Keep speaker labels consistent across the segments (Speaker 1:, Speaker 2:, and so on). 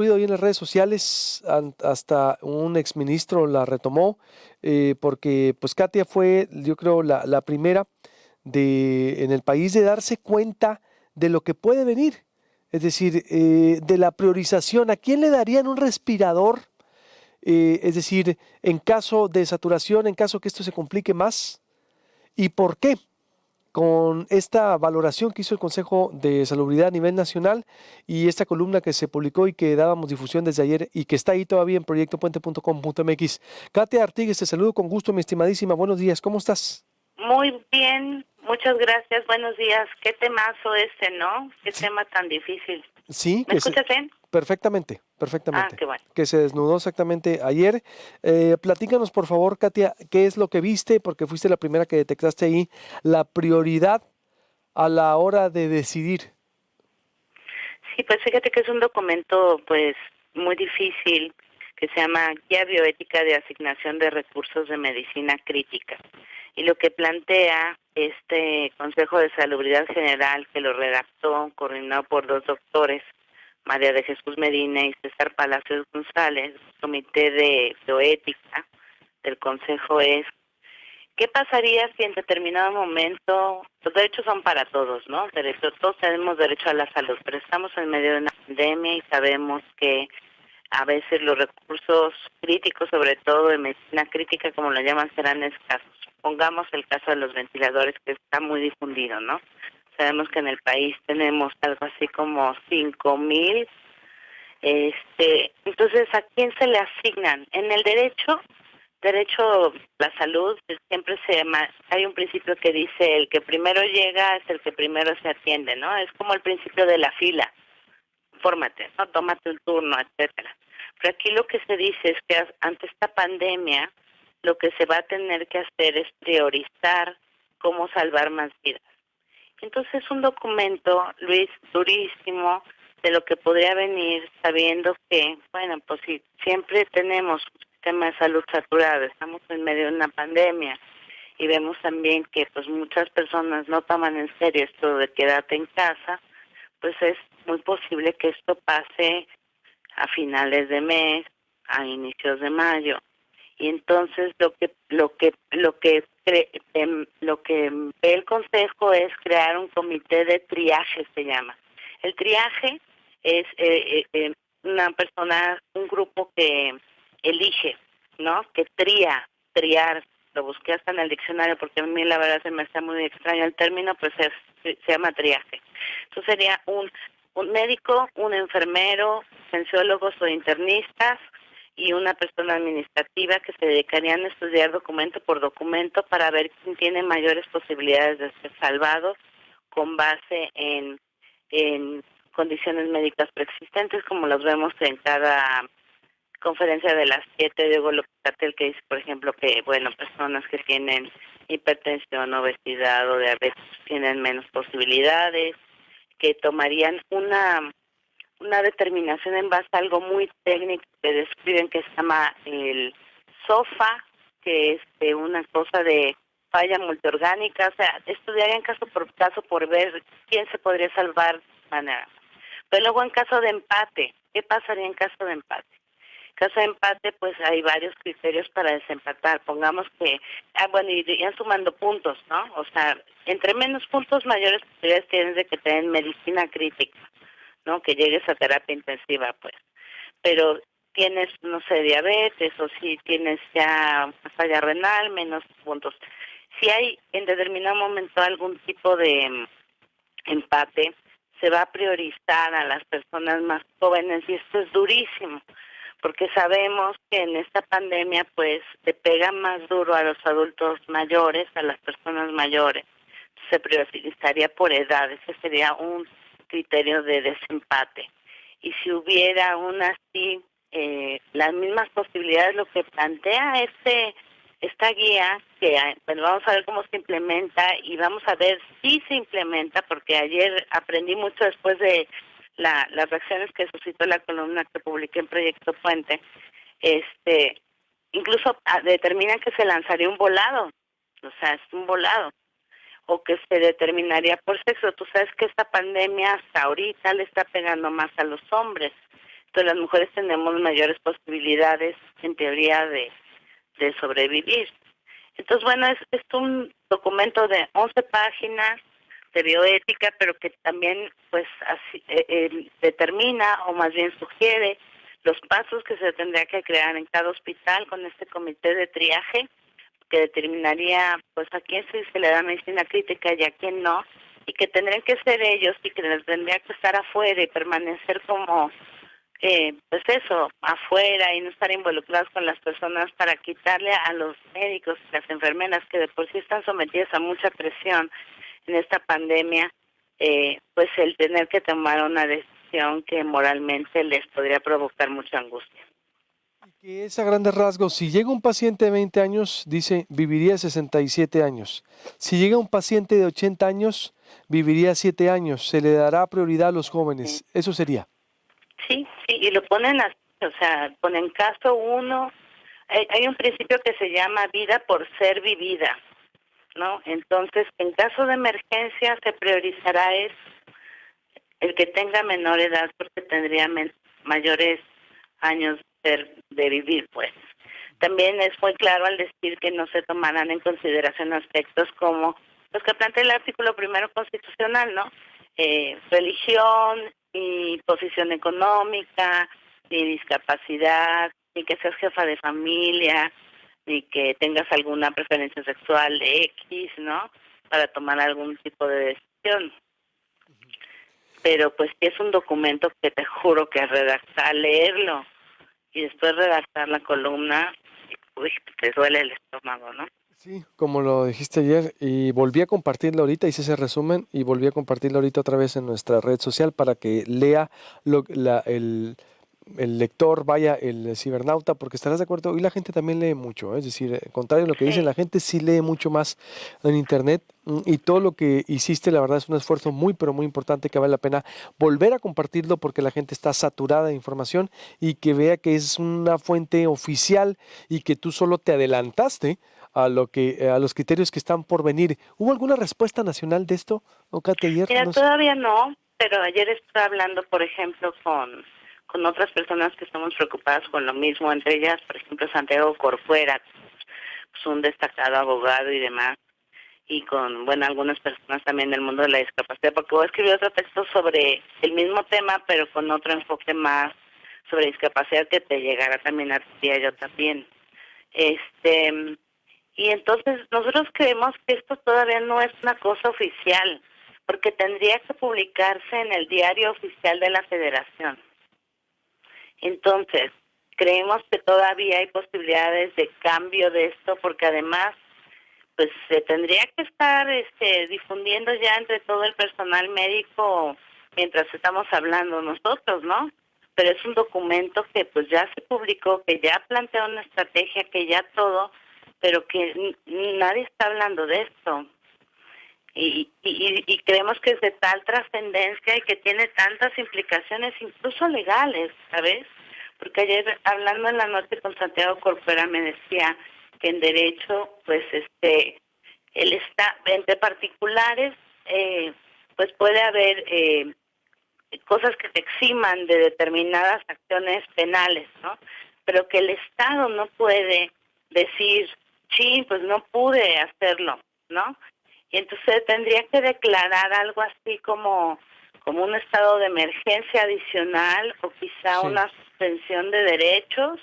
Speaker 1: ruido hoy en las redes sociales, hasta un exministro la retomó, porque pues Katia fue, yo creo, la primera en el país de darse cuenta de lo que puede venir, es decir, de la priorización. ¿A quién le darían un respirador? Es decir, en caso de saturación, en caso que esto se complique más, ¿y por qué? Con esta valoración que hizo el Consejo de Salubridad a nivel nacional y esta columna que se publicó y que dábamos difusión desde ayer y que está ahí todavía en proyectopuente.com.mx. Katia Artigues, te saludo con gusto, mi estimadísima. Buenos días, ¿cómo estás?
Speaker 2: Muy bien, muchas gracias, buenos días. Qué temazo este, ¿no? Qué
Speaker 1: Sí,
Speaker 2: tema tan difícil.
Speaker 1: sí,
Speaker 2: ¿Me escuchas bien?
Speaker 1: perfectamente,
Speaker 2: Ah,
Speaker 1: perfectamente.
Speaker 2: qué bueno.
Speaker 1: Que se desnudó exactamente ayer. Platícanos, por favor, Katia, qué es lo que viste, porque fuiste la primera que detectaste ahí la prioridad a la hora de decidir.
Speaker 2: Sí, pues fíjate que es un documento pues muy difícil que se llama Guía Bioética de Asignación de Recursos de Medicina Crítica. Y lo que plantea este Consejo de Salubridad General, que lo redactó, coordinado por dos doctores, María de Jesús Medina y César Palacios González, Comité de Bioética del Consejo, es ¿qué pasaría si en determinado momento, los derechos son para todos, ¿no? Todos tenemos derecho a la salud, pero estamos en medio de una pandemia y sabemos que a veces los recursos críticos, sobre todo de medicina crítica, como lo llaman, serán escasos. Pongamos el caso de los ventiladores, que está muy difundido, ¿no? Sabemos que en el país tenemos algo así como 5,000. Entonces, ¿a quién se le asignan? En el derecho a la salud, siempre hay un principio que dice el que primero llega es el que primero se atiende, ¿no? Es como el principio de la fila. Fórmate, ¿no? Tómate un turno, etcétera. Pero aquí lo que se dice es que ante esta pandemia, lo que se va a tener que hacer es priorizar cómo salvar más vidas. Entonces es un documento, Luis, durísimo, de lo que podría venir, sabiendo que, bueno, pues si siempre tenemos un sistema de salud saturado, estamos en medio de una pandemia y vemos también que pues muchas personas no toman en serio esto de quedarte en casa, pues es muy posible que esto pase a finales de mes, a inicios de mayo. Y entonces lo que ve el Consejo es crear un comité de triaje, se llama. El triaje es una persona, un grupo que elige, ¿no? Que triar. Lo busqué hasta en el diccionario porque a mí la verdad se me está muy extraño el término, pues se llama triaje. Entonces sería un médico, un enfermero, cienciólogos o internistas, y una persona administrativa que se dedicarían a estudiar documento por documento para ver quién tiene mayores posibilidades de ser salvados con base en condiciones médicas preexistentes, como los vemos en cada conferencia de las 7 de Hugo López Gatell, que dice, por ejemplo, que, bueno, personas que tienen hipertensión, obesidad o diabetes tienen menos posibilidades, que tomarían una determinación en base a algo muy técnico que describen que se llama el SOFA, que es una cosa de falla multiorgánica, o sea, estudiarían caso por ver quién se podría salvar de manera. Pero luego en caso de empate, ¿qué pasaría en caso de empate? En caso de empate, pues hay varios criterios para desempatar. Pongamos que, bueno, irían sumando puntos, ¿no? O sea, entre menos puntos, mayores posibilidades tienes de que te den medicina crítica, ¿no? Que llegues a terapia intensiva, pues. Pero tienes, no sé, diabetes o si tienes ya una falla renal, menos puntos. Si hay en determinado momento algún tipo de empate, se va a priorizar a las personas más jóvenes y esto es durísimo, porque sabemos que en esta pandemia pues se pega más duro a los adultos mayores, a las personas mayores. Se priorizaría por edad, ese sería un criterio de desempate. Y si hubiera aún así las mismas posibilidades, lo que plantea esta guía, que bueno, vamos a ver cómo se implementa y vamos a ver si se implementa, porque ayer aprendí mucho después de las reacciones que suscitó la columna que publiqué en Proyecto Puente. Incluso determinan que se lanzaría un volado, o sea, es un volado, o que se determinaría por sexo. Tú sabes que esta pandemia hasta ahorita le está pegando más a los hombres. Entonces las mujeres tenemos mayores posibilidades, en teoría, de sobrevivir. Entonces, bueno, es un documento de 11 páginas de bioética, pero que también pues así, determina, o más bien sugiere, los pasos que se tendría que crear en cada hospital con este comité de triaje, que determinaría pues a quién se le da medicina crítica y a quién no, y que tendrían que ser ellos y que tendría que estar afuera y permanecer como pues eso, afuera, y no estar involucrados con las personas, para quitarle a los médicos y las enfermeras, que de por sí están sometidas a mucha presión en esta pandemia, pues el tener que tomar una decisión que moralmente les podría provocar mucha angustia.
Speaker 1: Y que es a grandes rasgos, si llega un paciente de 20 años, dice, viviría 67 años. Si llega un paciente de 80 años, viviría 7 años. Se le dará prioridad a los
Speaker 2: Sí,
Speaker 1: jóvenes. Eso sería.
Speaker 2: sí, sí, y lo ponen así, o sea, ponen caso uno. Hay un principio que se llama vida por ser vivida, ¿no? Entonces, en caso de emergencia se priorizará el que tenga menor edad, porque tendría mayores años de vivir, pues. También es muy claro al decir que no se tomarán en consideración aspectos como los que plantea el artículo primero constitucional, ¿no? Religión, ni posición económica, ni discapacidad, ni que seas jefa de familia, ni que tengas alguna preferencia sexual X, ¿no? Para tomar algún tipo de decisión. Pero pues sí es un documento que te juro que redactar, leerlo y después redactar la columna, uy, te duele el estómago, ¿no?
Speaker 1: Sí, como lo dijiste ayer, y volví a compartirlo ahorita, hice ese resumen y volví a compartirlo ahorita otra vez en nuestra red social para que lea el lector, vaya, el cibernauta, porque estarás de acuerdo, y la gente también lee mucho, es decir, contrario a lo que dicen,
Speaker 2: Sí.
Speaker 1: la gente sí lee mucho más en internet, y todo lo que hiciste, la verdad, es un esfuerzo muy, pero muy importante que vale la pena volver a compartirlo porque la gente está saturada de información y que vea que es una fuente oficial y que tú solo te adelantaste a lo que a los criterios que están por venir. ¿Hubo alguna respuesta nacional de esto, o Katy, ayer?
Speaker 2: Mira,
Speaker 1: No sé.
Speaker 2: todavía no, pero ayer estuve hablando, por ejemplo, con otras personas que estamos preocupadas con lo mismo, entre ellas, por ejemplo, Santiago Corcuera, pues un destacado abogado y demás, y con, bueno, algunas personas también del mundo de la discapacidad, porque voy a escribir otro texto sobre el mismo tema, pero con otro enfoque más sobre discapacidad, que te llegará también a ti y a yo también. Este, y entonces nosotros creemos que esto todavía no es una cosa oficial, porque tendría que publicarse en el diario oficial de la Federación. Entonces, creemos que todavía hay posibilidades de cambio de esto, porque además pues se tendría que estar difundiendo ya entre todo el personal médico mientras estamos hablando nosotros, ¿no? Pero es un documento que pues ya se publicó, que ya plantea una estrategia, que ya todo, pero que nadie está hablando de esto. Y creemos que es de tal trascendencia y que tiene tantas implicaciones, incluso legales, ¿sabes? Porque ayer, hablando en la noche con Santiago Corcuera, me decía que en derecho, pues él está, entre particulares, pues puede haber cosas que te eximan de determinadas acciones penales, ¿no? Pero que el Estado no puede decir, sí, pues no pude hacerlo, ¿no? Y entonces tendría que declarar algo así como un estado de emergencia adicional, o quizá
Speaker 1: Sí.
Speaker 2: una suspensión de derechos.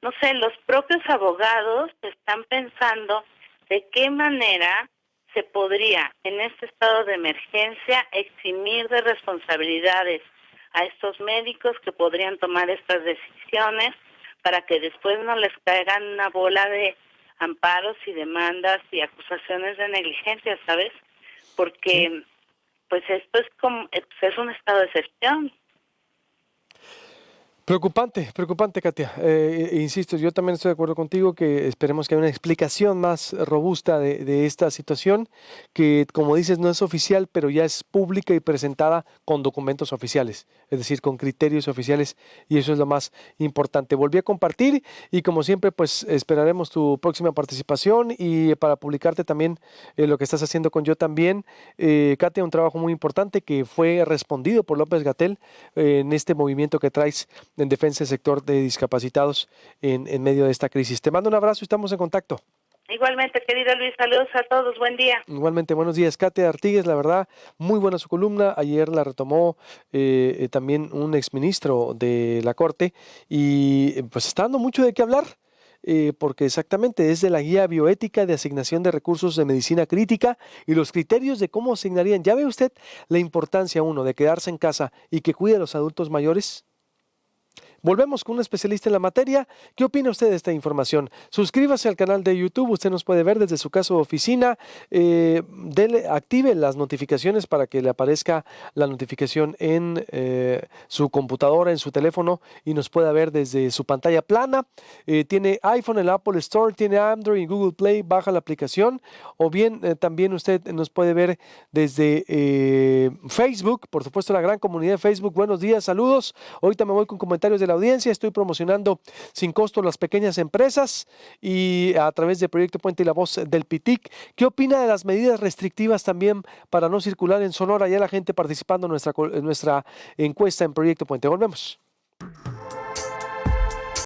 Speaker 2: No sé, los propios abogados están pensando de qué manera se podría, en este estado de emergencia, eximir de responsabilidades a estos médicos que podrían tomar estas decisiones, para que después no les caigan una bola de amparos y demandas y acusaciones de negligencia, ¿sabes?
Speaker 1: Sí.
Speaker 2: Porque pues esto es como, es un estado de excepción.
Speaker 1: Preocupante, preocupante, Katia. Insisto, yo también estoy de acuerdo contigo que esperemos que haya una explicación más robusta de esta situación, que como dices no es oficial, pero ya es pública y presentada con documentos oficiales, es decir, con criterios oficiales, y eso es lo más importante. Volví a compartir y como siempre, pues esperaremos tu próxima participación y para publicarte también lo que estás haciendo con Yo También. Katia, un trabajo muy importante que fue respondido por López-Gatell en este movimiento que traes en defensa del sector de discapacitados en medio de esta crisis. Te mando un abrazo y estamos en contacto.
Speaker 2: Igualmente, querido Luis, saludos a todos, buen día.
Speaker 1: Igualmente, buenos días. Katia Artigues, la verdad, muy buena su columna. Ayer la retomó también un exministro de la Corte y pues está dando mucho de qué hablar. Porque exactamente es de la guía bioética de asignación de recursos de medicina crítica y los criterios de cómo asignarían. ¿Ya ve usted la importancia, uno, de quedarse en casa y que cuide a los adultos mayores? Volvemos con un especialista en la materia. ¿Qué opina usted de esta información? Suscríbase al canal de YouTube. Usted nos puede ver desde su casa o oficina. Active las notificaciones para que le aparezca la notificación en su computadora, en su teléfono y nos pueda ver desde su pantalla plana. Tiene iPhone, el Apple Store, tiene Android y Google Play. Baja la aplicación. O bien también usted nos puede ver desde Facebook. Por supuesto, la gran comunidad de Facebook. Buenos días, saludos. Ahorita me voy con comentarios de la audiencia. Estoy promocionando sin costo las pequeñas empresas y a través de Proyecto Puente y la Voz del PITIC. ¿Qué opina de las medidas restrictivas también para no circular en Sonora? Ya la gente participando en nuestra encuesta en Proyecto Puente. Volvemos.